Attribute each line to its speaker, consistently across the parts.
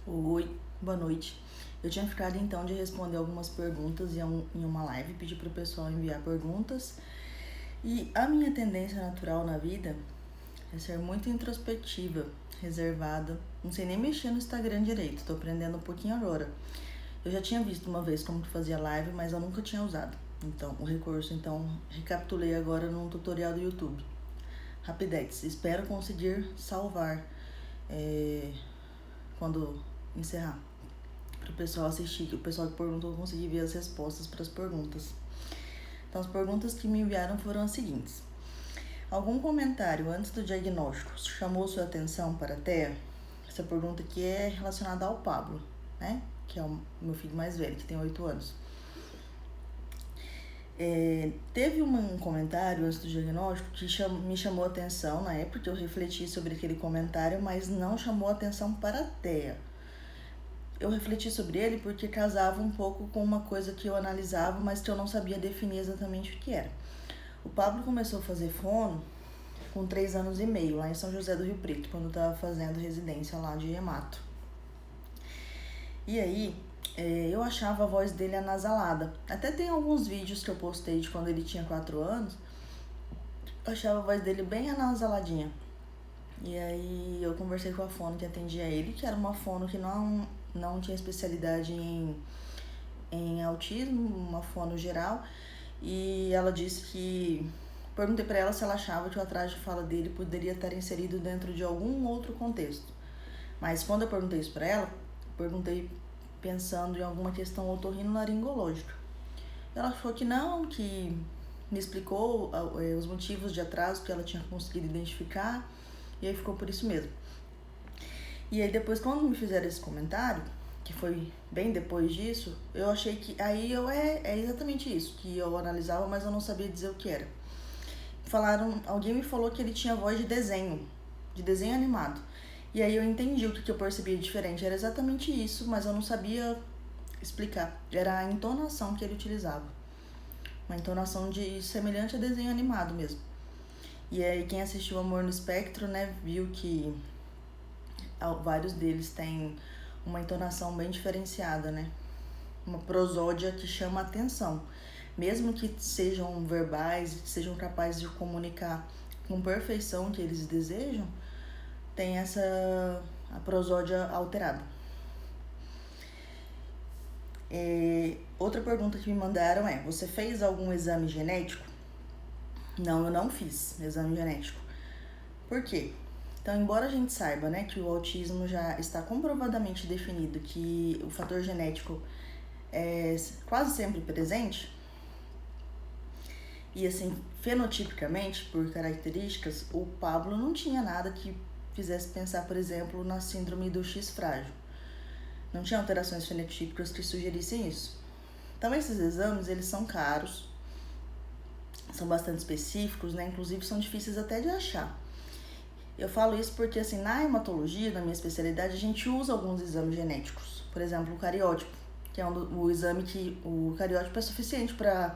Speaker 1: Oi, boa noite. Eu tinha ficado então de responder algumas perguntas em uma live, pedi para o pessoal enviar perguntas. E a minha tendência natural na vida é ser muito introspectiva, reservada. Não sei nem mexer no Instagram direito, tô aprendendo um pouquinho agora. Eu já tinha visto uma vez como que fazia live, mas eu nunca tinha usado. Então, o recurso, recapitulei agora num tutorial do YouTube. Rapidex, espero conseguir salvar quando encerrar, para o pessoal assistir, que o pessoal que perguntou conseguir ver as respostas para as perguntas. Então, as perguntas que me enviaram foram as seguintes: algum comentário antes do diagnóstico chamou sua atenção para a TEA? Essa pergunta aqui é relacionada ao Pablo, né? Que é o meu filho mais velho, que tem 8 anos. Teve um comentário antes do diagnóstico que me chamou a atenção na época, eu refleti sobre aquele comentário, mas não chamou a atenção para a TEA. Eu refleti sobre ele porque casava um pouco com uma coisa que eu analisava, mas que eu não sabia definir exatamente o que era. O Pablo começou a fazer fono com 3 anos e meio, lá em São José do Rio Preto, quando eu estava fazendo residência lá de Emato. E aí, eu achava a voz dele anasalada. Até tem alguns vídeos que eu postei de quando ele tinha 4 anos, eu achava a voz dele bem anasaladinha. E aí eu conversei com a fono que atendia ele, que era uma fono que não tinha especialidade em autismo, uma fono geral, e ela disse que... Perguntei para ela se ela achava que o atraso de fala dele poderia estar inserido dentro de algum outro contexto. Mas quando eu perguntei isso para ela, perguntei pensando em alguma questão otorrinolaringológica. Ela falou que não, que me explicou os motivos de atraso que ela tinha conseguido identificar, e aí ficou por isso mesmo. E aí depois, quando me fizeram esse comentário, que foi bem depois disso, eu achei que aí é exatamente isso, que eu analisava, mas eu não sabia dizer o que era. Alguém me falou que ele tinha voz de desenho animado. E aí eu entendi o que eu percebia diferente, era exatamente isso, mas eu não sabia explicar. Era a entonação que ele utilizava. Uma entonação semelhante a desenho animado mesmo. E aí quem assistiu Amor no Espectro, né, viu que vários deles têm uma entonação bem diferenciada, né? Uma prosódia que chama a atenção. Mesmo que sejam verbais, que sejam capazes de comunicar com perfeição o que eles desejam, tem a prosódia alterada. Outra pergunta que me mandaram é: você fez algum exame genético? Não, eu não fiz exame genético. Por quê? Então, embora a gente saiba, né, que o autismo já está comprovadamente definido, que o fator genético é quase sempre presente, e assim, fenotipicamente, por características, o Pablo não tinha nada que fizesse pensar, por exemplo, na síndrome do X frágil. Não tinha alterações fenotípicas que sugerissem isso. Então, esses exames, eles são caros, são bastante específicos, né? Inclusive, são difíceis até de achar. Eu falo isso porque, assim, na hematologia, na minha especialidade, a gente usa alguns exames genéticos. Por exemplo, o cariótipo, que é o exame que... O cariótipo é suficiente para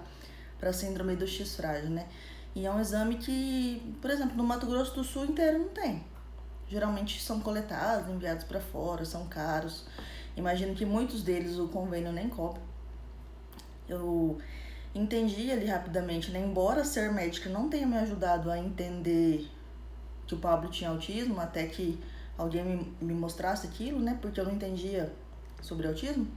Speaker 1: síndrome do X frágil, né? E é um exame que, por exemplo, no Mato Grosso do Sul inteiro não tem. Geralmente são coletados, enviados para fora, são caros. Imagino que muitos deles o convênio nem cobre. Eu entendi ali rapidamente, né? Embora ser médica não tenha me ajudado a entender que o Pablo tinha autismo, até que alguém me mostrasse aquilo, né? Porque eu não entendia sobre autismo.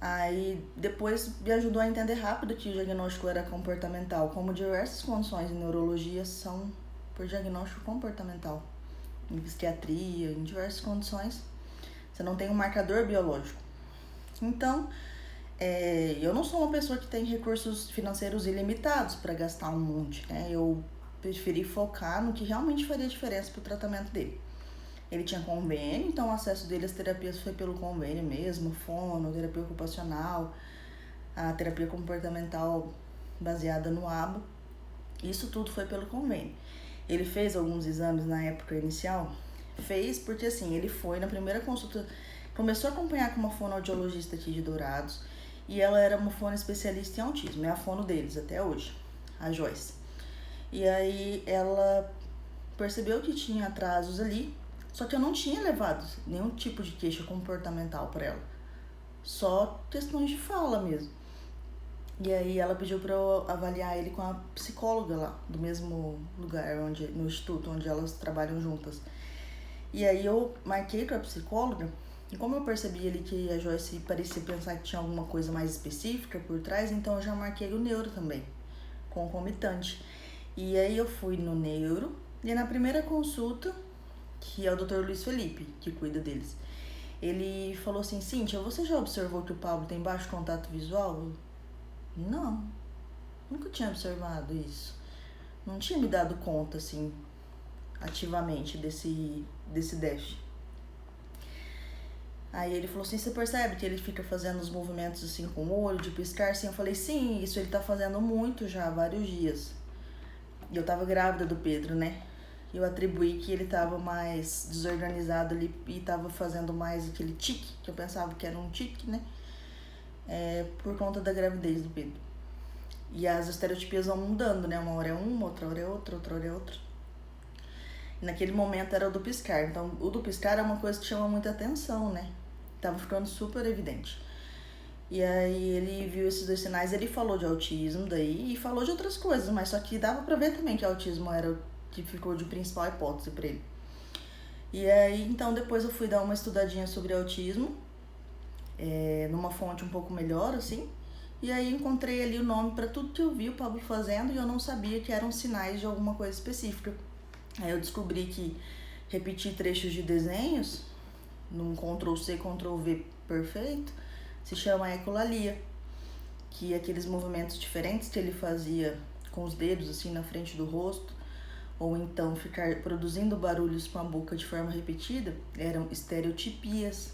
Speaker 1: Aí depois me ajudou a entender rápido que o diagnóstico era comportamental, como diversas condições em neurologia são por diagnóstico comportamental. Em psiquiatria, em diversas condições, você não tem um marcador biológico. Então, eu não sou uma pessoa que tem recursos financeiros ilimitados para gastar um monte, né? Eu preferi focar no que realmente faria diferença para o tratamento dele. Ele tinha convênio, então o acesso dele às terapias foi pelo convênio mesmo, fono, terapia ocupacional, a terapia comportamental baseada no ABA. Isso tudo foi pelo convênio. Ele fez alguns exames na época inicial? Fez porque, assim, ele foi na primeira consulta, começou a acompanhar com uma fonoaudiologista aqui de Dourados, e ela era uma fono especialista em autismo, é a fono deles até hoje, a Joyce. E aí ela percebeu que tinha atrasos ali, Só que eu não tinha levado nenhum tipo de queixa comportamental para ela. Só questões de fala mesmo. E aí ela pediu para eu avaliar ele com a psicóloga lá, do mesmo lugar, no instituto onde elas trabalham juntas. E aí eu marquei com a psicóloga, e como eu percebi ali que a Joyce parecia pensar que tinha alguma coisa mais específica por trás, então eu já marquei o neuro também, concomitante. E aí eu fui no neuro, e na primeira consulta, que é o Dr. Luiz Felipe, que cuida deles, ele falou assim: Cíntia, você já observou que o Pablo tem baixo contato visual? Não, nunca tinha observado isso. Não tinha me dado conta, assim, ativamente desse déficit. Aí ele falou assim: você percebe que ele fica fazendo os movimentos assim com o olho, de piscar assim? Eu falei: sim, isso ele tá fazendo muito já, há vários dias. E eu tava grávida do Pedro, né? Eu atribuí que ele tava mais desorganizado ali e tava fazendo mais aquele tique, que eu pensava que era um tique, né? Por conta da gravidez do Pedro. E as estereotipias vão mudando, né? Uma hora é uma, outra hora é outra, outra hora é outra. E naquele momento era o do piscar. Então, o do piscar é uma coisa que chama muita atenção, né? Tava ficando super evidente. E aí ele viu esses dois sinais, ele falou de autismo daí e falou de outras coisas, mas só que dava pra ver também que autismo era o que ficou de principal hipótese pra ele. E aí, então, depois eu fui dar uma estudadinha sobre autismo, numa fonte um pouco melhor, assim, e aí encontrei ali o nome pra tudo que eu vi o Pablo fazendo e eu não sabia que eram sinais de alguma coisa específica. Aí eu descobri que repetir trechos de desenhos, num Ctrl+C, Ctrl+V perfeito, se chama ecolalia, que aqueles movimentos diferentes que ele fazia com os dedos assim na frente do rosto, ou então ficar produzindo barulhos com a boca de forma repetida, eram estereotipias,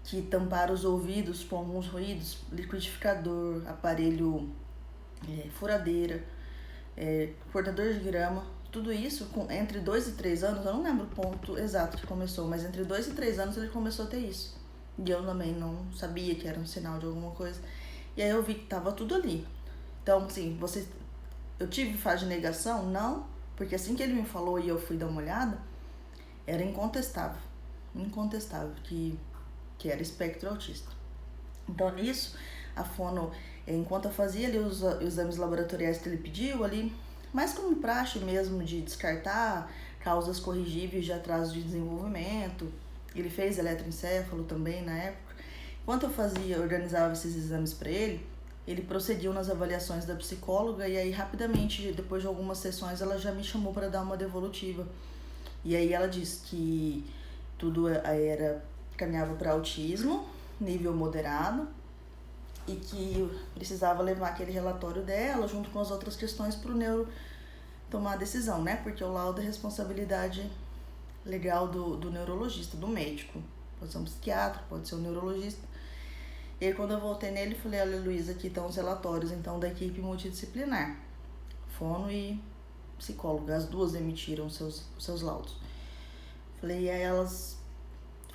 Speaker 1: que tamparam os ouvidos com alguns ruídos, liquidificador, aparelho furadeira, cortador de grama, tudo isso entre 2 e 3 anos, eu não lembro o ponto exato que começou, mas entre 2 e 3 anos ele começou a ter isso. E eu também não sabia que era um sinal de alguma coisa. E aí eu vi que tava tudo ali. Então, assim, eu tive fase de negação? Não, porque assim que ele me falou e eu fui dar uma olhada, era incontestável que era espectro autista. Então, nisso, a fono, enquanto eu fazia ali os exames laboratoriais que ele pediu ali, mas como praxe mesmo de descartar causas corrigíveis de atraso de desenvolvimento, ele fez eletroencefalo também na época. Enquanto eu organizava esses exames para ele procediu nas avaliações da psicóloga e aí rapidamente, depois de algumas sessões, ela já me chamou para dar uma devolutiva. E aí ela disse que tudo caminhava para autismo, nível moderado, e que precisava levar aquele relatório dela junto com as outras questões para o neuro tomar a decisão, né? Porque o laudo é responsabilidade legal do neurologista, do médico. Pode ser um psiquiatra, pode ser um neurologista. E aí quando eu voltei nele, falei: olha, Luísa, aqui estão os relatórios então da equipe multidisciplinar, fono e psicóloga, as duas emitiram seus laudos. Falei, e aí elas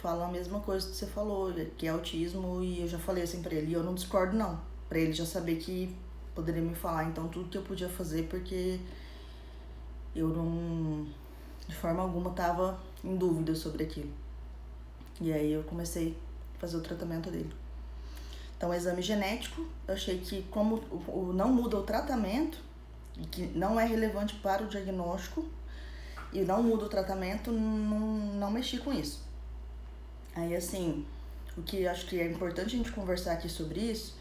Speaker 1: falam a mesma coisa que você falou, que é autismo, e eu já falei assim pra ele, e eu não discordo não, pra ele já saber que poderia me falar então tudo que eu podia fazer, porque eu não, de forma alguma, tava em dúvida sobre aquilo. E aí eu comecei a fazer o tratamento dele. Então, o exame genético, eu achei que como não muda o tratamento, e que não é relevante para o diagnóstico, e não muda o tratamento, não mexi com isso. Aí, assim, o que acho que é importante a gente conversar aqui sobre isso,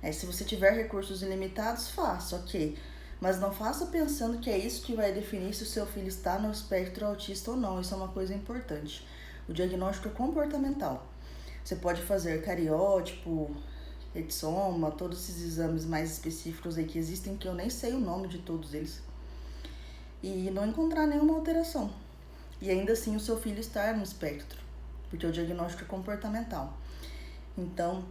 Speaker 1: é se você tiver recursos ilimitados, faça, ok. Mas não faça pensando que é isso que vai definir se o seu filho está no espectro autista ou não, isso é uma coisa importante. O diagnóstico é comportamental. Você pode fazer cariótipo, retissoma, todos esses exames mais específicos aí que existem, que eu nem sei o nome de todos eles, e não encontrar nenhuma alteração. E ainda assim o seu filho está no espectro, porque o diagnóstico é comportamental. Então,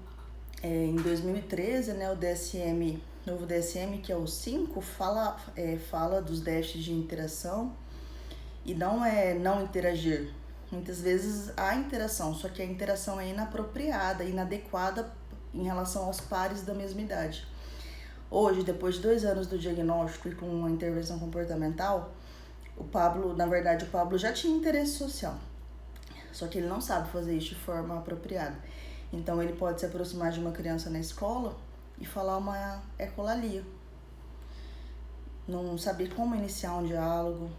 Speaker 1: em 2013, né, o DSM, novo DSM, que é o 5, fala dos déficits de interação, e não é não interagir. Muitas vezes há interação, só que a interação é inapropriada, inadequada em relação aos pares da mesma idade. Hoje, depois de 2 anos do diagnóstico e com uma intervenção comportamental, Na verdade, o Pablo já tinha interesse social, só que ele não sabe fazer isso de forma apropriada. Então ele pode se aproximar de uma criança na escola e falar uma ecolalia, não saber como iniciar um diálogo,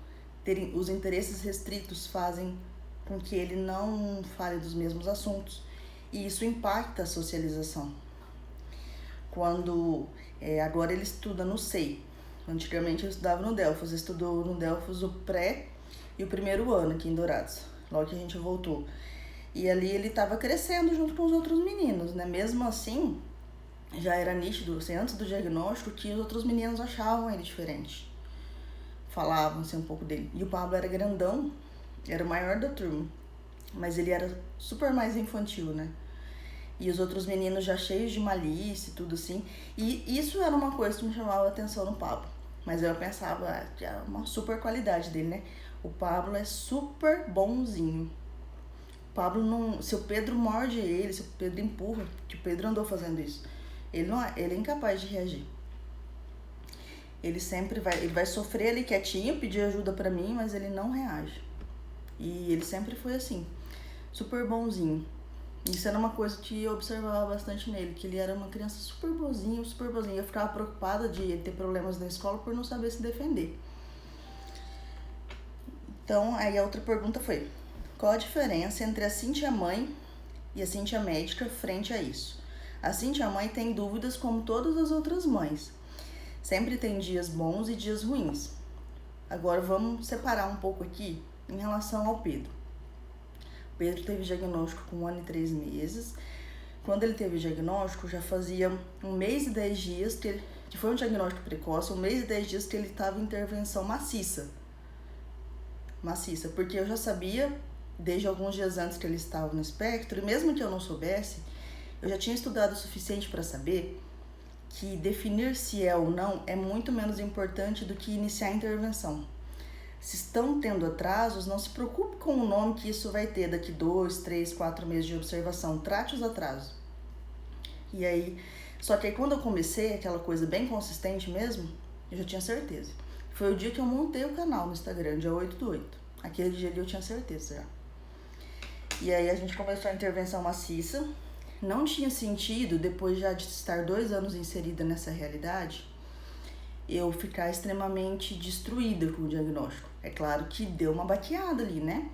Speaker 1: os interesses restritos fazem com que ele não fale dos mesmos assuntos, e isso impacta a socialização. Agora ele estuda no SEI, antigamente ele estudava no Delfos, estudou no Delfos o pré e o primeiro ano aqui em Dourados, logo que a gente voltou. E ali ele estava crescendo junto com os outros meninos, né? Mesmo assim, já era nítido, assim, antes do diagnóstico, que os outros meninos achavam ele diferente. Falavam assim, um pouco dele. E o Pablo era grandão, era o maior da turma, mas ele era super mais infantil, né? E os outros meninos já cheios de malícia e tudo assim. E isso era uma coisa que me chamava a atenção no Pablo. Mas eu pensava que era uma super qualidade dele, né? O Pablo é super bonzinho. O Pablo não... Se o Pedro morde ele, se o Pedro empurra, que o Pedro andou fazendo isso, ele é incapaz de reagir. Ele vai sofrer ali quietinho, pedir ajuda pra mim, mas ele não reage. E ele sempre foi assim, super bonzinho. Isso era uma coisa que eu observava bastante nele, que ele era uma criança super bonzinho, super bonzinho. Eu ficava preocupada de ele ter problemas na escola por não saber se defender. Então, aí a outra pergunta foi: qual a diferença entre a Cíntia mãe e a Cíntia médica frente a isso? A Cíntia mãe tem dúvidas como todas as outras mães. Sempre tem dias bons e dias ruins. Agora vamos separar um pouco aqui em relação ao Pedro. O Pedro teve diagnóstico com 1 ano e 3 meses. Quando ele teve o diagnóstico, já fazia 1 mês e 10 dias que foi um diagnóstico precoce, 1 mês e 10 dias que ele estava em intervenção maciça, porque eu já sabia desde alguns dias antes que ele estava no espectro, e mesmo que eu não soubesse, eu já tinha estudado o suficiente para saber que definir se é ou não é muito menos importante do que iniciar a intervenção. Se estão tendo atrasos, não se preocupe com o nome que isso vai ter daqui 2, 3, 4 meses de observação. Trate os atrasos. E aí, só que aí quando eu comecei, aquela coisa bem consistente mesmo, eu já tinha certeza. Foi o dia que eu montei o canal no Instagram, dia 8/8. Aquele dia ali eu tinha certeza já. E aí a gente começou a intervenção maciça. Não tinha sentido, depois já de estar 2 anos inserida nessa realidade, eu ficar extremamente destruída com o diagnóstico. É claro que deu uma baqueada ali, né?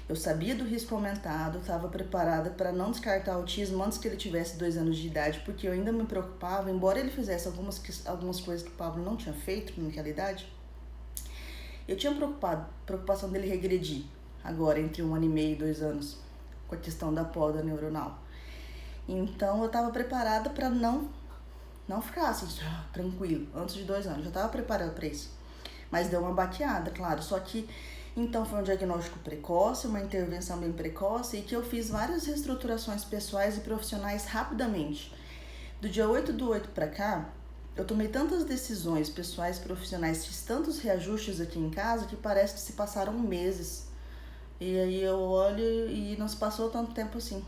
Speaker 1: Eu sabia do risco aumentado, estava preparada para não descartar autismo antes que ele tivesse 2 anos de idade, porque eu ainda me preocupava, embora ele fizesse algumas coisas que o Pablo não tinha feito naquela idade, eu tinha preocupação dele regredir agora entre 1 ano e meio e 2 anos, com a questão da poda neuronal. Então eu estava preparada para não ficar assim, tranquilo, antes de 2 anos, já estava preparada para isso. Mas deu uma baqueada, claro, só que então foi um diagnóstico precoce, uma intervenção bem precoce, e que eu fiz várias reestruturações pessoais e profissionais rapidamente. Do dia 8/8 para cá, eu tomei tantas decisões pessoais e profissionais, fiz tantos reajustes aqui em casa que parece que se passaram meses. E aí eu olho e não se passou tanto tempo assim.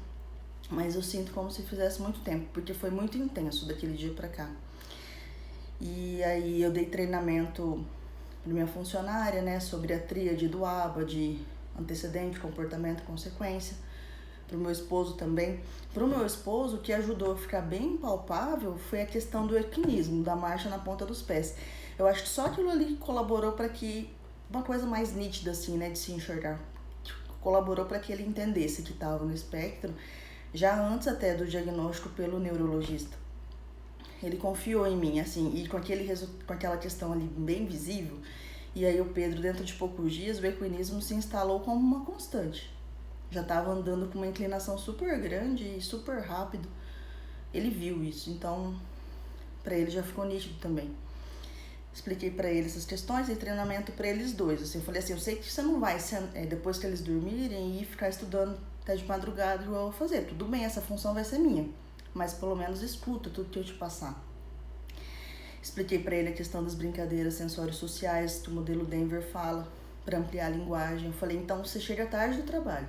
Speaker 1: Mas eu sinto como se fizesse muito tempo, porque foi muito intenso daquele dia pra cá. E aí eu dei treinamento para minha funcionária, né, sobre a tríade do ABA, de antecedente, comportamento e consequência. Pro meu esposo também. Pro meu esposo, o que ajudou a ficar bem palpável foi a questão do equinismo, da marcha na ponta dos pés. Eu acho que só aquilo ali colaborou para que, uma coisa mais nítida assim, né, de se enxergar, colaborou para que ele entendesse que estava no espectro, já antes até do diagnóstico pelo neurologista. Ele confiou em mim, assim, e com aquela questão ali bem visível, e aí o Pedro, dentro de poucos dias, o equinismo se instalou como uma constante. Já estava andando com uma inclinação super grande e super rápido. Ele viu isso, então para ele já ficou nítido também. Expliquei para ele essas questões e treinamento para eles dois. Assim, eu falei assim, eu sei que você não vai, depois que eles dormirem, ir ficar estudando até de madrugada igual eu vou fazer. Tudo bem, essa função vai ser minha, mas pelo menos escuta tudo que eu te passar. Expliquei para ele a questão das brincadeiras sensórios sociais que o modelo Denver fala, para ampliar a linguagem. Eu falei, então você chega tarde do trabalho.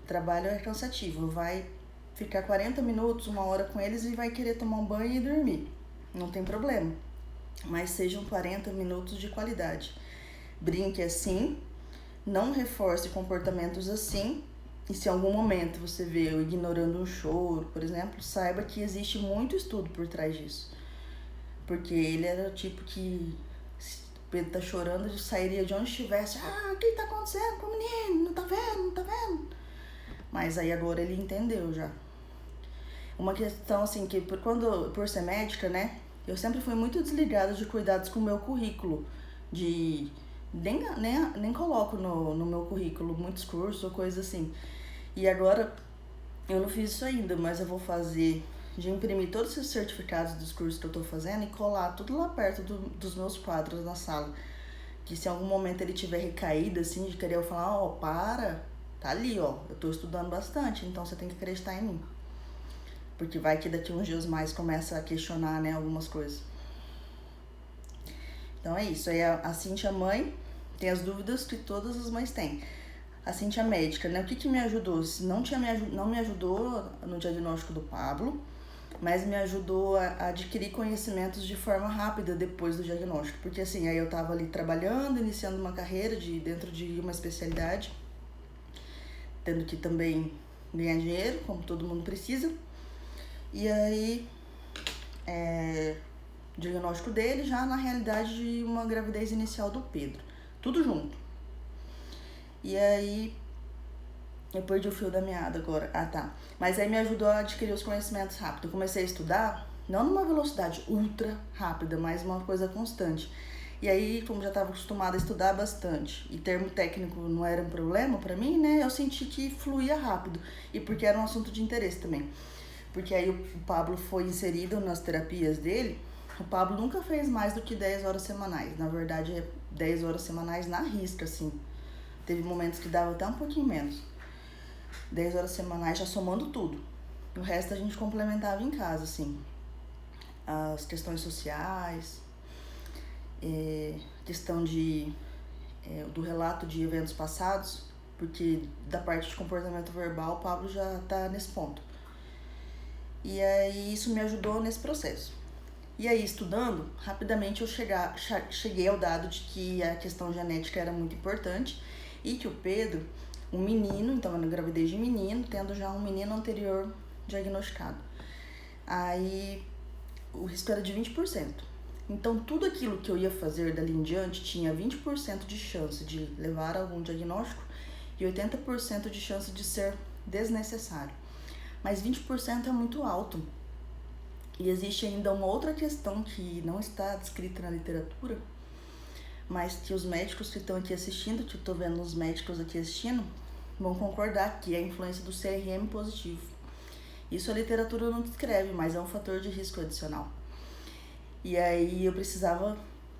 Speaker 1: O trabalho é cansativo, vai ficar 40 minutos, 1 hora com eles e vai querer tomar um banho e dormir. Não tem problema, mas sejam 40 minutos de qualidade. brinque assim, não reforce comportamentos assim, e se em algum momento você vê eu ignorando um choro, por exemplo, saiba que existe muito estudo por trás disso. Porque ele era o tipo que, se o Pedro tá chorando, ele sairia de onde estivesse. O que tá acontecendo com o menino? Não tá vendo, não tá vendo? Mas aí agora ele entendeu já. Uma questão assim, que por ser médica, né, eu sempre fui muito desligada de cuidados com o meu currículo. Nem coloco no meu currículo muitos cursos ou coisa assim. E agora eu não fiz isso ainda, mas eu vou fazer de imprimir todos esses certificados dos cursos que eu tô fazendo e colar tudo lá perto dos meus quadros na sala. Que se em algum momento ele tiver recaído, assim, de querer eu falar, tá ali, ó, eu tô estudando bastante, então você tem que acreditar em mim. Porque vai que daqui uns dias mais começa a questionar, né, algumas coisas. Então é isso, aí a Cíntia mãe tem as dúvidas que todas as mães têm. A Cíntia médica, né, o que me ajudou? Não me ajudou no diagnóstico do Pablo, mas me ajudou a adquirir conhecimentos de forma rápida depois do diagnóstico. Porque assim, aí eu tava ali trabalhando, iniciando uma carreira dentro de uma especialidade, tendo que também ganhar dinheiro, como todo mundo precisa. E aí, o diagnóstico dele já na realidade de uma gravidez inicial do Pedro. Tudo junto. E aí, eu perdi o fio da meada agora. Tá. Mas aí me ajudou a adquirir os conhecimentos rápido. Eu comecei a estudar, não numa velocidade ultra rápida, mas uma coisa constante. E aí, como já estava acostumada a estudar bastante, e termo técnico não era um problema para mim, né? Eu senti que fluía rápido. E porque era um assunto de interesse também. Porque aí o Pablo foi inserido nas terapias dele. O Pablo nunca fez mais do que 10 horas semanais. Na verdade, é 10 horas semanais na risca, assim. Teve momentos que dava até um pouquinho menos. 10 horas semanais já somando tudo. O resto a gente complementava em casa, assim. As questões sociais, questão do relato de eventos passados, porque da parte de comportamento verbal o Pablo já tá nesse ponto. E aí isso me ajudou nesse processo. E aí, estudando, rapidamente eu cheguei ao dado de que a questão genética era muito importante e que o Pedro, um menino, então era gravidez de menino, tendo já um menino anterior diagnosticado. Aí o risco era de 20%. Então tudo aquilo que eu ia fazer dali em diante tinha 20% de chance de levar a algum diagnóstico e 80% de chance de ser desnecessário. Mas 20% é muito alto. E existe ainda uma outra questão que não está descrita na literatura, mas que os médicos que estão aqui assistindo, que eu estou vendo os médicos aqui assistindo, vão concordar, que é a influência do CRM positivo. Isso a literatura não descreve, mas é um fator de risco adicional. E aí eu precisava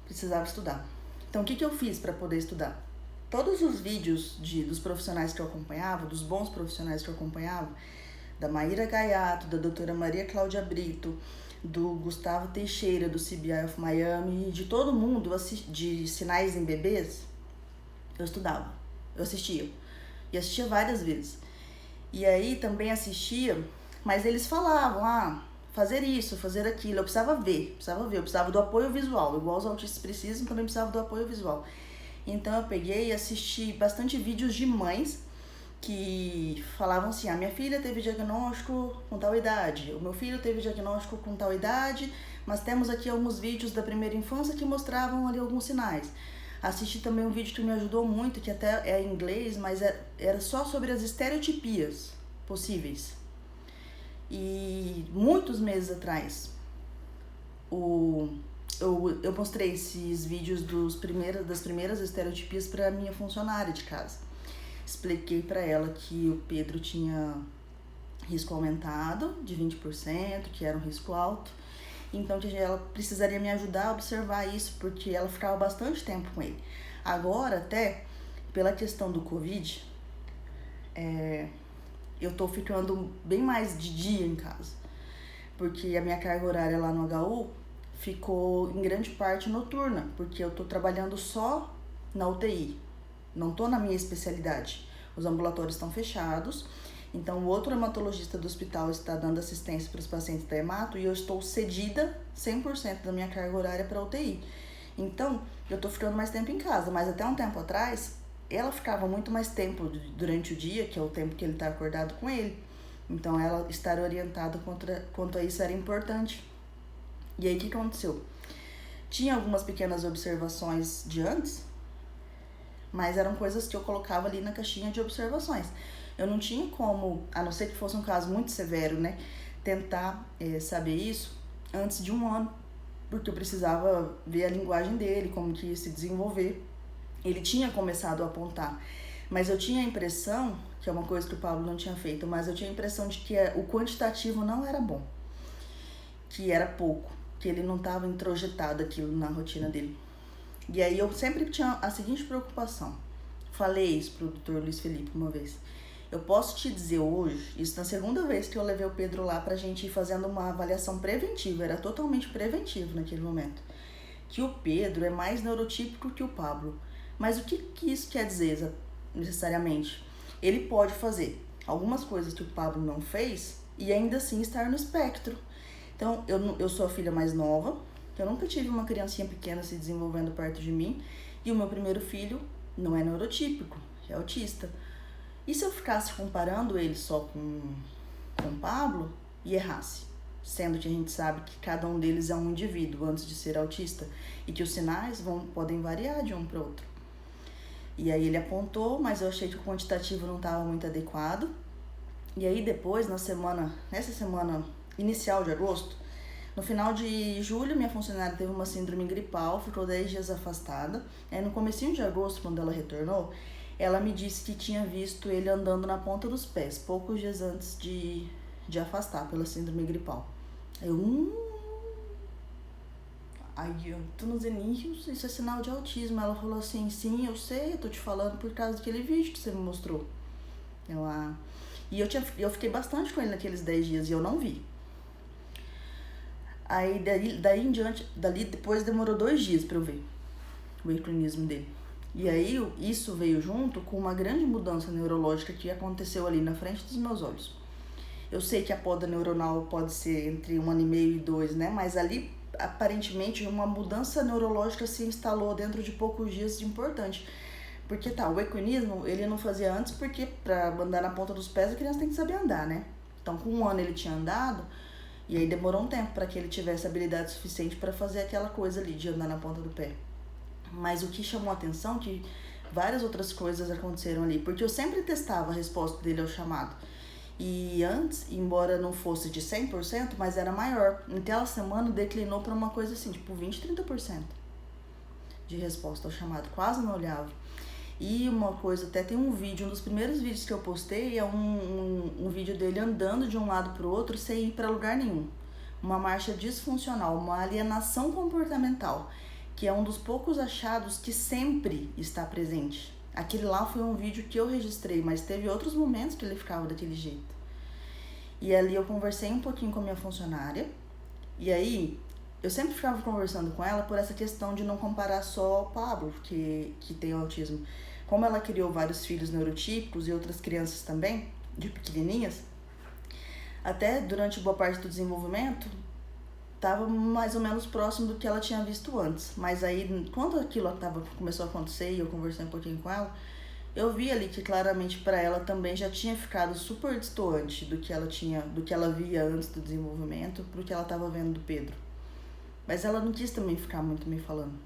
Speaker 1: estudar. Então o que eu fiz para poder estudar? Todos os vídeos dos profissionais que eu acompanhava, dos bons profissionais que eu acompanhava, da Maíra Gaiato, da doutora Maria Cláudia Brito, do Gustavo Teixeira, do CBI of Miami, de todo mundo, de sinais em bebês, eu estudava, eu assistia. E assistia várias vezes. E aí também assistia, mas eles falavam, fazer isso, fazer aquilo, eu precisava ver, eu precisava do apoio visual, igual os autistas precisam, também precisava do apoio visual. Então eu peguei e assisti bastante vídeos de mães que falavam assim, minha filha teve diagnóstico com tal idade, o meu filho teve diagnóstico com tal idade, mas temos aqui alguns vídeos da primeira infância que mostravam ali alguns sinais. Assisti também um vídeo que me ajudou muito, que até é em inglês, mas era só sobre as estereotipias possíveis. E muitos meses atrás, eu mostrei esses vídeos das primeiras estereotipias para minha funcionária de casa. Expliquei para ela que o Pedro tinha risco aumentado de 20%, que era um risco alto. Então que ela precisaria me ajudar a observar isso, porque ela ficava bastante tempo com ele. Agora, até pela questão do Covid, eu tô ficando bem mais de dia em casa. Porque a minha carga horária lá no HU ficou em grande parte noturna, porque eu tô trabalhando só na UTI. Não tô na minha especialidade. Os ambulatórios estão fechados, então o outro hematologista do hospital está dando assistência para os pacientes da hemato e eu estou cedida 100% da minha carga horária para UTI. Então, eu tô ficando mais tempo em casa, mas até um tempo atrás, ela ficava muito mais tempo durante o dia, que é o tempo que ele tá acordado com ele. Então, ela estar orientada quanto a isso era importante. E aí, o que aconteceu? Tinha algumas pequenas observações de antes, mas eram coisas que eu colocava ali na caixinha de observações. Eu não tinha como, a não ser que fosse um caso muito severo, né, tentar saber isso antes de 1 ano, porque eu precisava ver a linguagem dele, como que ia se desenvolver. Ele tinha começado a apontar, mas eu tinha a impressão, que é uma coisa que o Pablo não tinha feito, mas eu tinha a impressão de que o quantitativo não era bom, que era pouco, que ele não estava introjetado aquilo na rotina dele. E aí eu sempre tinha a seguinte preocupação. Falei isso pro Dr. Luiz Felipe uma vez. Eu posso te dizer hoje, isso na segunda vez que eu levei o Pedro lá pra gente ir fazendo uma avaliação preventiva, era totalmente preventivo naquele momento, que o Pedro é mais neurotípico que o Pablo. Mas o que isso quer dizer necessariamente? Ele pode fazer algumas coisas que o Pablo não fez e ainda assim estar no espectro. Então, eu sou a filha mais nova, eu nunca tive uma criancinha pequena se desenvolvendo perto de mim, e o meu primeiro filho não é neurotípico, é autista. E se eu ficasse comparando ele só com o Pablo e errasse? Sendo que a gente sabe que cada um deles é um indivíduo antes de ser autista e que os sinais podem variar de um para outro. E aí ele apontou, mas eu achei que o quantitativo não estava muito adequado. E aí depois, nessa semana inicial de agosto, no final de julho, minha funcionária teve uma síndrome gripal, ficou 10 dias afastada. Aí no comecinho de agosto, quando ela retornou, ela me disse que tinha visto ele andando na ponta dos pés, poucos dias antes de afastar pela síndrome gripal. Aí eu tô nos inícios, isso é sinal de autismo. Ela falou assim, sim, eu sei, eu tô te falando por causa daquele vídeo que você me mostrou. E eu fiquei bastante com ele naqueles 10 dias e eu não vi. Aí daí em diante, depois demorou 2 dias pra eu ver o ecronismo dele. E aí isso veio junto com uma grande mudança neurológica que aconteceu ali na frente dos meus olhos. Eu sei que a poda neuronal pode ser entre 1 ano e meio e 2, né? Mas ali, aparentemente, uma mudança neurológica se instalou dentro de poucos dias de importante. Porque o equinismo ele não fazia antes, porque pra andar na ponta dos pés a criança tem que saber andar, né? Então com 1 ano ele tinha andado, e aí demorou um tempo para que ele tivesse habilidade suficiente para fazer aquela coisa ali de andar na ponta do pé. Mas o que chamou a atenção é que várias outras coisas aconteceram ali, porque eu sempre testava a resposta dele ao chamado. E antes, embora não fosse de 100%, mas era maior. Naquela semana declinou para uma coisa assim, tipo 20, 30% de resposta ao chamado, quase não olhava. E uma coisa, até tem um vídeo, um dos primeiros vídeos que eu postei é um vídeo dele andando de um lado para o outro sem ir para lugar nenhum. Uma marcha disfuncional, uma alienação comportamental, que é um dos poucos achados que sempre está presente. Aquele lá foi um vídeo que eu registrei, mas teve outros momentos que ele ficava daquele jeito. E ali eu conversei um pouquinho com a minha funcionária, e aí eu sempre ficava conversando com ela por essa questão de não comparar só o Pablo, que tem autismo. Como ela criou vários filhos neurotípicos e outras crianças também, de pequenininhas, até durante boa parte do desenvolvimento, estava mais ou menos próximo do que ela tinha visto antes. Mas aí, quando aquilo começou a acontecer e eu conversei um pouquinho com ela, eu vi ali que claramente para ela também já tinha ficado super distoante do que ela via antes do desenvolvimento pro que ela estava vendo do Pedro. Mas ela não quis também ficar muito me falando.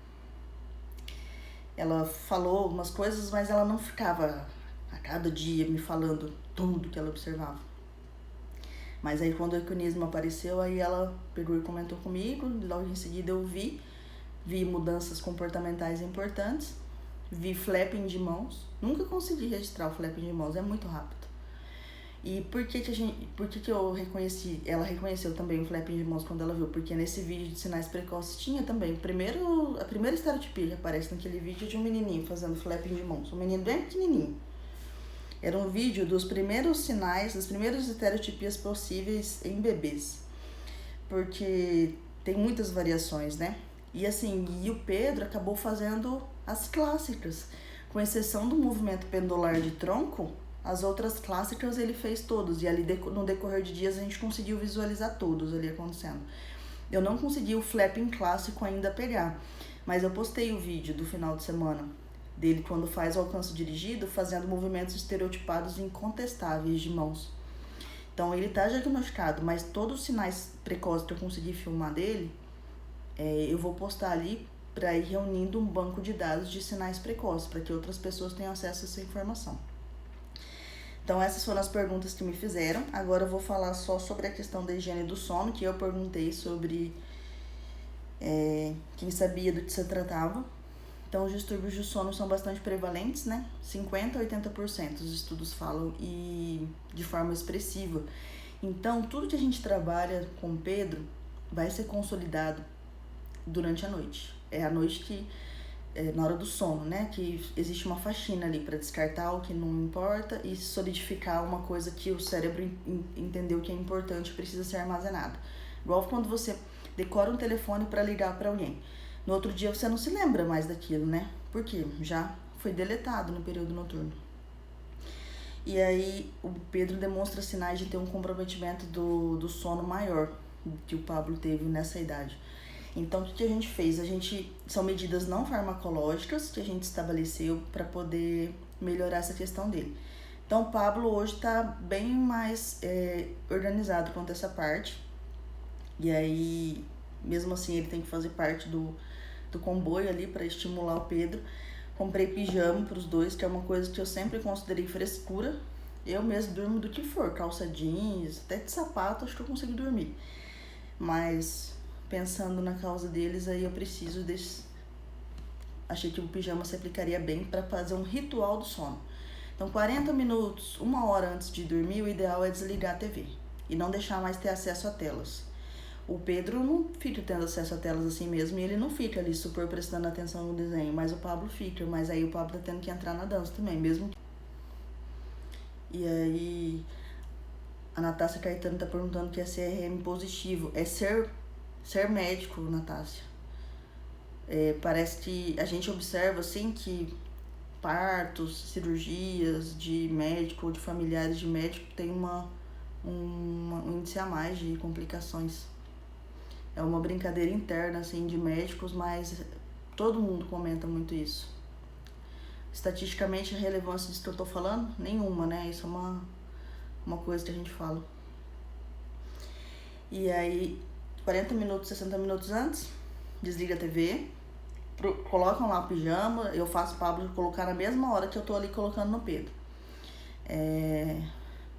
Speaker 1: Ela falou algumas coisas, mas ela não ficava a cada dia me falando tudo que ela observava. Mas aí quando o equinismo apareceu, aí ela pegou e comentou comigo, logo em seguida eu vi mudanças comportamentais importantes, vi flapping de mãos, nunca consegui registrar o flapping de mãos, é muito rápido. E por que eu reconheci, ela reconheceu também o flapping de mãos quando ela viu? Porque nesse vídeo de sinais precoces tinha também a primeira estereotipia que aparece naquele vídeo de um menininho fazendo flapping de mãos, um menino bem pequenininho. Era um vídeo dos primeiros sinais, das primeiras estereotipias possíveis em bebês. Porque tem muitas variações, né? E assim, o Pedro acabou fazendo as clássicas. Com exceção do movimento pendular de tronco, as outras clássicas ele fez todos. E ali no decorrer de dias a gente conseguiu visualizar todos ali acontecendo. Eu não consegui o flapping clássico ainda pegar. Mas eu postei o vídeo do final de semana dele quando faz o alcance dirigido, fazendo movimentos estereotipados e incontestáveis de mãos. Então ele tá diagnosticado, mas todos os sinais precoces que eu consegui filmar dele, eu vou postar ali para ir reunindo um banco de dados de sinais precoces, para que outras pessoas tenham acesso a essa informação. Então essas foram as perguntas que me fizeram. Agora eu vou falar só sobre a questão da higiene do sono, que eu perguntei sobre quem sabia do que se tratava. Então os distúrbios do sono são bastante prevalentes, né? 50% a 80% os estudos falam, e de forma expressiva. Então tudo que a gente trabalha com o Pedro vai ser consolidado durante a noite. É a noite que, na hora do sono, né? Que existe uma faxina ali para descartar o que não importa e solidificar uma coisa que o cérebro entendeu que é importante e precisa ser armazenado. Igual quando você decora um telefone para ligar para alguém. No outro dia você não se lembra mais daquilo, né? Porque já foi deletado no período noturno. E aí o Pedro demonstra sinais de ter um comprometimento do sono maior que o Pablo teve nessa idade. Então, o que a gente fez? São medidas não farmacológicas que a gente estabeleceu para poder melhorar essa questão dele. Então, o Pablo hoje está bem mais organizado quanto a essa parte. E aí, mesmo assim, ele tem que fazer parte do comboio ali para estimular o Pedro. Comprei pijama para os dois, que é uma coisa que eu sempre considerei frescura. Eu mesmo durmo do que for, calça jeans, até de sapato, acho que eu consigo dormir. Mas pensando na causa deles, aí eu preciso desse. Achei que o pijama se aplicaria bem para fazer um ritual do sono. Então, 40 minutos, 1 hora antes de dormir, o ideal é desligar a TV e não deixar mais ter acesso a telas. O Pedro não fica tendo acesso a telas assim mesmo, e ele não fica ali super prestando atenção no desenho, mas o Pablo fica, mas aí o Pablo tá tendo que entrar na dança também, mesmo. E aí a Natácia Caetano tá perguntando que é CRM positivo. É ser médico, Natácia. Parece que a gente observa assim que partos, cirurgias de médico ou de familiares de médico tem um índice a mais de complicações. É uma brincadeira interna assim de médicos, mas todo mundo comenta muito isso. Estatisticamente, a relevância disso que eu tô falando? Nenhuma, né? Isso é uma coisa que a gente fala. E aí, 40 minutos, 60 minutos antes, desliga a TV, colocam lá o pijama, eu faço o Pablo colocar na mesma hora que eu tô ali colocando no Pedro.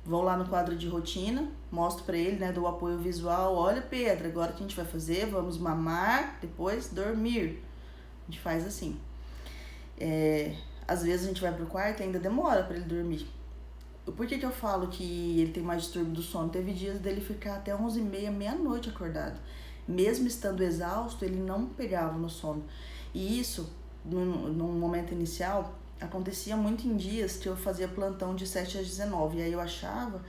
Speaker 1: Vou lá no quadro de rotina, mostro pra ele, né, do apoio visual. Olha, Pedro, agora o que a gente vai fazer? Vamos mamar, depois dormir. A gente faz assim. Às vezes a gente vai pro quarto e ainda demora pra ele dormir. Por que eu falo que ele tem mais distúrbio do sono? Teve dias dele ficar até 11h30, meia-noite acordado. Mesmo estando exausto, ele não pegava no sono. E isso, no momento inicial, acontecia muito em dias que eu fazia plantão de 7 às 19. E aí eu achava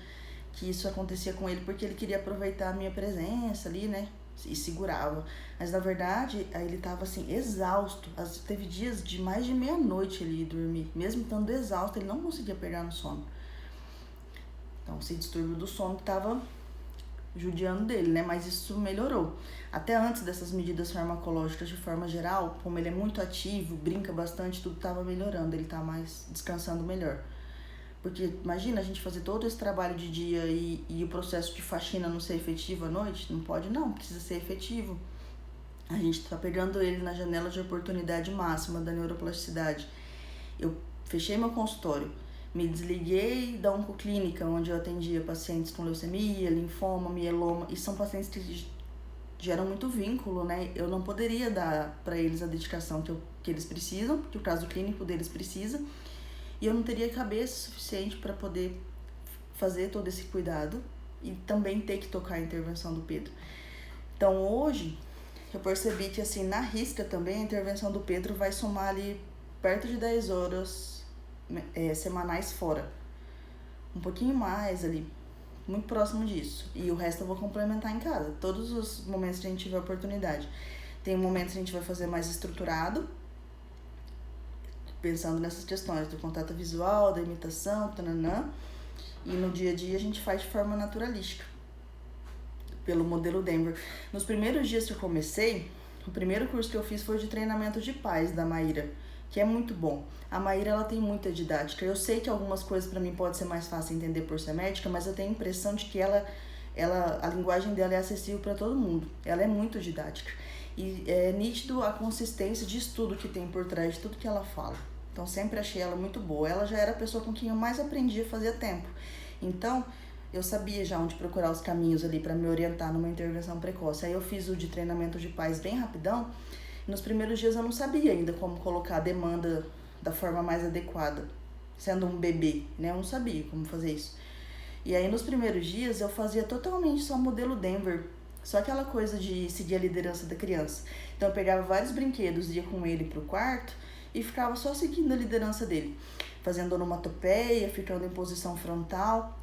Speaker 1: que isso acontecia com ele porque ele queria aproveitar a minha presença ali, né? E segurava. Mas na verdade, aí ele tava assim, exausto. Teve dias de mais de meia-noite ele ia dormir. Mesmo estando exausto, ele não conseguia pegar no sono. Então, esse distúrbio do sono tava judiando dele, né? Mas isso melhorou. Até antes dessas medidas farmacológicas, de forma geral, como ele é muito ativo, brinca bastante, tudo tava melhorando. Ele tá mais descansando melhor. Porque imagina a gente fazer todo esse trabalho de dia e o processo de faxina não ser efetivo à noite? Não pode não, precisa ser efetivo. A gente tá pegando ele na janela de oportunidade máxima da neuroplasticidade. Eu fechei meu consultório, me desliguei da oncoclínica, onde eu atendia pacientes com leucemia, linfoma, mieloma, e são pacientes que geram muito vínculo, né? Eu não poderia dar para eles a dedicação que eles precisam, que o caso clínico deles precisa, e eu não teria cabeça suficiente para poder fazer todo esse cuidado e também ter que tocar a intervenção do Pedro. Então hoje eu percebi que assim, na risca também a intervenção do Pedro vai somar ali perto de 10 horas semanais fora. Um pouquinho mais ali, muito próximo disso. E o resto eu vou complementar em casa, todos os momentos que a gente tiver oportunidade. Tem momentos que a gente vai fazer mais estruturado, pensando nessas questões do contato visual, da imitação, tananã. E no dia a dia a gente faz de forma naturalística, pelo modelo Denver. Nos primeiros dias que eu comecei, O primeiro curso que eu fiz foi de treinamento de pais da Maíra, que é muito bom. A Maíra, ela tem muita didática. Eu sei que algumas coisas para mim pode ser mais fácil entender por ser médica, mas eu tenho a impressão de que a linguagem dela é acessível para todo mundo. Ela é muito didática. E é nítido a consistência de estudo que tem por trás de tudo que ela fala. Então sempre achei ela muito boa. Ela já era a pessoa com quem eu mais aprendia fazia tempo. Então eu sabia já onde procurar os caminhos ali para me orientar numa intervenção precoce. Aí eu fiz o de treinamento de pais bem rapidão. Nos primeiros dias eu não sabia ainda como colocar a demanda da forma mais adequada, sendo um bebê, né? Eu não sabia como fazer isso. E aí nos primeiros dias eu fazia totalmente só modelo Denver, só aquela coisa de seguir a liderança da criança. Então eu pegava vários brinquedos, ia com ele pro quarto e ficava só seguindo a liderança dele, fazendo onomatopeia, ficando em posição frontal,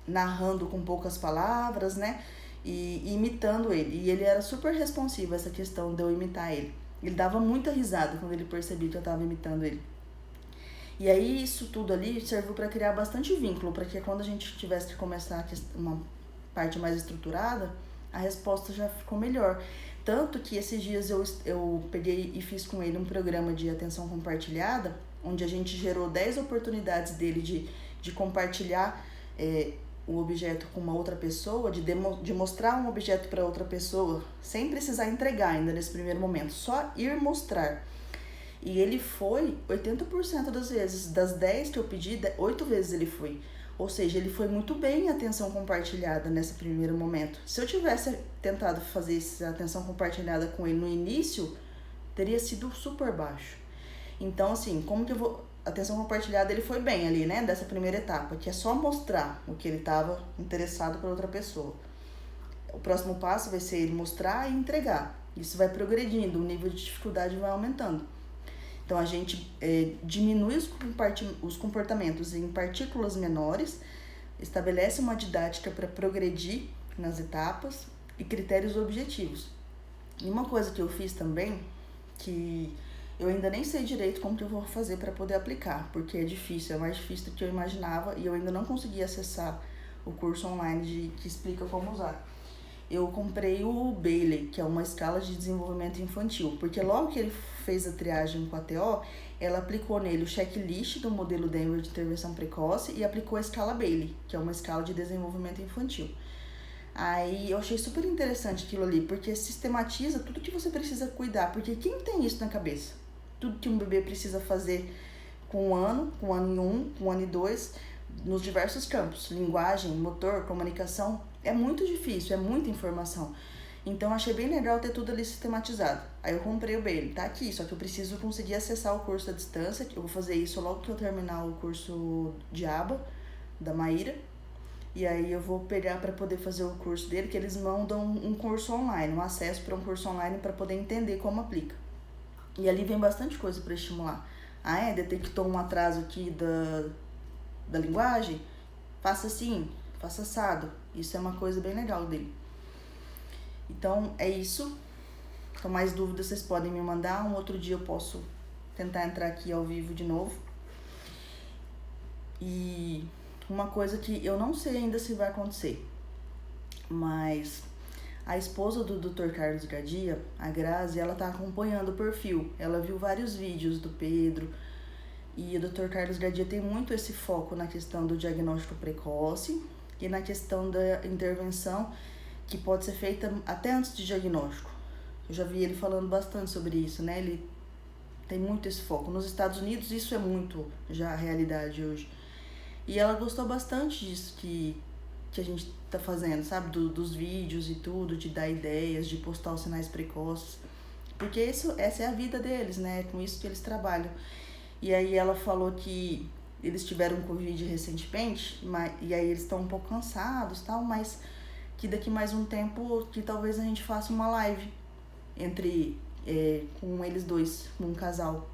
Speaker 1: narrando com poucas palavras, né? E imitando ele. E ele era super responsivo a essa questão de eu imitar ele. Ele dava muita risada quando ele percebia que eu estava imitando ele. E aí isso tudo ali serviu para criar bastante vínculo, para que quando a gente tivesse que começar uma parte mais estruturada, a resposta já ficou melhor. Tanto que esses dias eu peguei e fiz com ele um programa de atenção compartilhada, onde a gente gerou 10 oportunidades dele de compartilhar o objeto com uma outra pessoa, de mostrar um objeto para outra pessoa, sem precisar entregar ainda nesse primeiro momento, só ir mostrar. E ele foi 80% das vezes, das 10 que eu pedi, 8 vezes ele foi. Ou seja, ele foi muito bem em atenção compartilhada nesse primeiro momento. Se eu tivesse tentado fazer essa atenção compartilhada com ele no início, teria sido super baixo. Então, assim, como que eu vou... Atenção compartilhada, ele foi bem ali, né? Dessa primeira etapa, que é só mostrar o que ele estava interessado para outra pessoa. O próximo passo vai ser ele mostrar e entregar. Isso vai progredindo, o nível de dificuldade vai aumentando. Então, a gente diminui os comportamentos em partículas menores, estabelece uma didática para progredir nas etapas e critérios objetivos. E uma coisa que eu fiz também, que eu ainda nem sei direito como que eu vou fazer para poder aplicar, porque é difícil, é mais difícil do que eu imaginava e eu ainda não consegui acessar o curso online que explica como usar. Eu comprei o Bailey, que é uma escala de desenvolvimento infantil, porque logo que ele fez a triagem com a TO, ela aplicou nele o checklist do modelo Denver de intervenção precoce e aplicou a escala Bailey, que é uma escala de desenvolvimento infantil. Aí eu achei super interessante aquilo ali, porque sistematiza tudo que você precisa cuidar, porque quem tem isso na cabeça? Tudo que um bebê precisa fazer com um ano em 1, com um ano e 2, nos diversos campos, linguagem, motor, comunicação, é muito difícil, é muita informação. Então achei bem legal ter tudo ali sistematizado. Aí eu comprei o Bailey, tá aqui, só que eu preciso conseguir acessar o curso à distância, que eu vou fazer isso logo que eu terminar o curso de aba da Maíra. E aí eu vou pegar para poder fazer o curso dele, que eles mandam um curso online, um acesso para um curso online para poder entender como aplica. E ali vem bastante coisa para estimular. Detectou um atraso aqui da linguagem? Faça assim, faça assado. Isso é uma coisa bem legal dele. Então, é isso. Com mais dúvidas, vocês podem me mandar. Um outro dia eu posso tentar entrar aqui ao vivo de novo. E uma coisa que eu não sei ainda se vai acontecer, mas a esposa do Dr. Carlos Gadia, a Grazi, ela tá acompanhando o perfil. Ela viu vários vídeos do Pedro. E o Dr. Carlos Gadia tem muito esse foco na questão do diagnóstico precoce e na questão da intervenção que pode ser feita até antes de diagnóstico. Eu já vi ele falando bastante sobre isso, né? Ele tem muito esse foco. Nos Estados Unidos isso é muito já a realidade hoje. E ela gostou bastante disso que a gente tá fazendo, sabe? Dos vídeos e tudo, de dar ideias, de postar os sinais precoces. Porque essa é a vida deles, né? É com isso que eles trabalham. E aí ela falou que eles tiveram Covid recentemente, e aí eles estão um pouco cansados e tal, mas que daqui mais um tempo que talvez a gente faça uma live com eles dois, com um casal,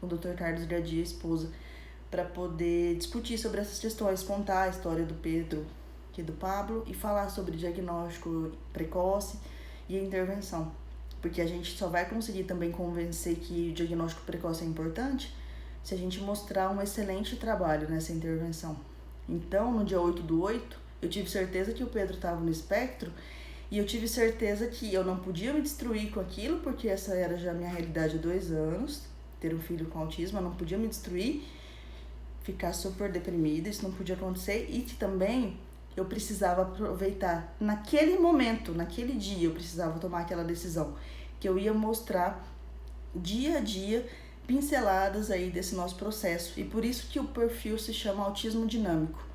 Speaker 1: com o Dr. Carlos Gadia e a esposa, para poder discutir sobre essas questões, contar a história do Pedro e do Pablo e falar sobre diagnóstico precoce e intervenção. Porque a gente só vai conseguir também convencer que o diagnóstico precoce é importante se a gente mostrar um excelente trabalho nessa intervenção. Então, no dia 8/8, eu tive certeza que o Pedro estava no espectro E eu tive certeza que eu não podia me destruir com aquilo, porque essa era já a minha realidade há 2 anos, ter um filho com autismo, eu não podia me destruir, ficar super deprimida, isso não podia acontecer, e que também eu precisava aproveitar naquele momento, naquele dia, eu precisava tomar aquela decisão, que eu ia mostrar dia a dia pinceladas aí desse nosso processo. E por isso que o perfil se chama autismo dinâmico,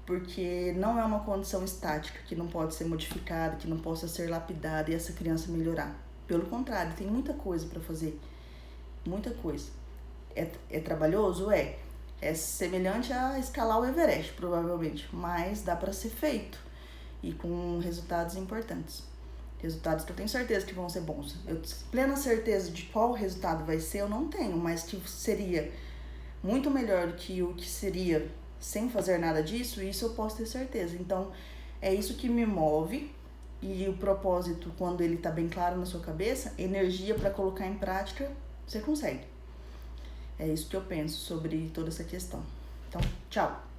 Speaker 1: porque não é uma condição estática, que não pode ser modificada, que não possa ser lapidada e essa criança melhorar. Pelo contrário, tem muita coisa para fazer, muita coisa. É trabalhoso? É semelhante a escalar o Everest, provavelmente, mas dá para ser feito e com resultados importantes. Resultados que eu tenho certeza que vão ser bons. Eu plena certeza de qual resultado vai ser, eu não tenho, mas que seria muito melhor do que o que seria sem fazer nada disso, isso eu posso ter certeza. Então, é isso que me move, e o propósito, quando ele tá bem claro na sua cabeça, energia para colocar em prática, você consegue. É isso que eu penso sobre toda essa questão. Então, tchau!